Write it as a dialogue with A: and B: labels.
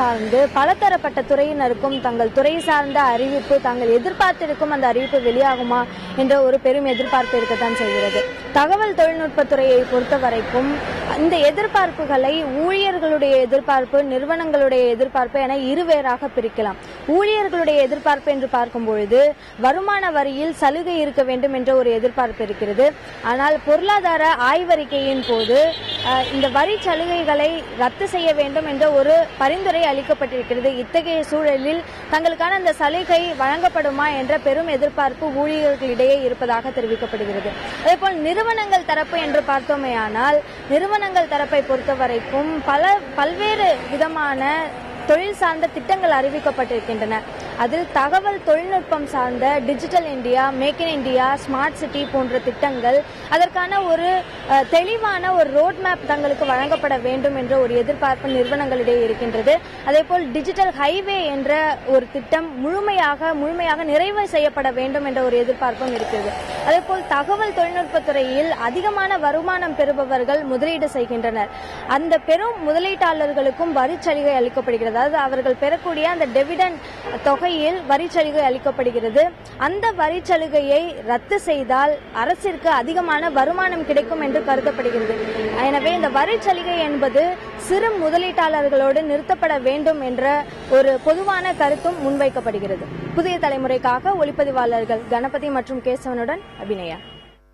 A: சார்ந்து பலதரப்பட்ட துறையினருக்கும் தங்கள் துறை சார்ந்த அறிவிப்பு தாங்கள் எதிர்பார்த்திருக்கும் அந்த அறிவிப்பு வெளியாகுமா என்ற ஒரு பெரும் எதிர்பார்ப்பு இருக்கத்தான் செய்கிறது. தகவல் தொழில்நுட்பத்துறையை பொறுத்த வரைக்கும் இந்த எதிர்பார்ப்புகளை ஊழியர்களுடைய எதிர்பார்ப்பு, நிறுவனங்களுடைய எதிர்பார்ப்பு என இருவேறாக பிரிக்கலாம். ஊழியர்களுடைய எதிர்பார்ப்பு என்று பார்க்கும் பொழுது வருமான வரியில் சலுகை இருக்க வேண்டும் என்ற ஒரு எதிர்பார்ப்பு இருக்கிறது. ஆனால் பொருளாதார ஆய்வறிக்கையின் போது இந்த வரி சலுகைகளை ரத்து செய்ய வேண்டும் என்ற ஒரு பரிந்துரை அளிக்கப்பட்டிருக்கிறது. இத்தகைய சூழலில் தங்களுக்கான அந்த சலுகை வழங்கப்படுமா என்ற பெரும் எதிர்பார்ப்பு ஊழியர்களிடையே இருப்பதாக தெரிவிக்கப்படுகிறது. அதேபோல் நிறுவனங்கள் தரப்பு என்று பார்த்தோமேயானால் நிறுவனங்கள் தரப்பை பொறுத்தவரைக்கும் பல்வேறு விதமான தொழில் சார்ந்த திட்டங்கள் அறிவிக்கப்பட்டிருக்கின்றன. அதில் தகவல் தொழில்நுட்பம் சார்ந்த digital India, make in India, smart city போன்ற திட்டங்கள், அதற்கான ஒரு தெளிவான ஒரு ரோட் மேப் தங்களுக்கு வழங்கப்பட வேண்டும் என்ற ஒரு எதிர்பார்ப்பு நிறுவனங்களிடையே இருக்கின்றது. அதேபோல் டிஜிட்டல் ஹைவே என்ற ஒரு திட்டம் முழுமையாக நிறைவு செய்யப்பட வேண்டும் என்ற ஒரு எதிர்பார்ப்பும் இருக்கிறது. அதேபோல் தகவல் தொழில்நுட்பத்துறையில் அதிகமான வருமானம் பெறுபவர்கள் முதலீடு செய்கின்றனர். அந்த பெரும் முதலீட்டாளர்களுக்கும் வரி சலுகை அளிக்கப்படுகிறது. அதாவது அவர்கள் பெறக்கூடிய அந்த டிவிடெண்ட் தொகையில் வரி சலுகை அளிக்கப்படுகிறது. அந்த வரி சலுகையை ரத்து செய்தால் அரசிற்கு அதிகமான வருமானம் கிடைக்கும் என்று கருதப்படுகிறது. எனவே இந்த வரி சலுகை என்பது சிறு முதலீட்டாளர்களோடு நிறுத்தப்பட வேண்டும் என்ற ஒரு பொதுவான கருத்தும் முன்வைக்கப்படுகிறது. புதிய தலைமுறைக்காக ஒளிப்பதிவாளர்கள் கணபதி மற்றும் கேசவனுடன் அபிநயா.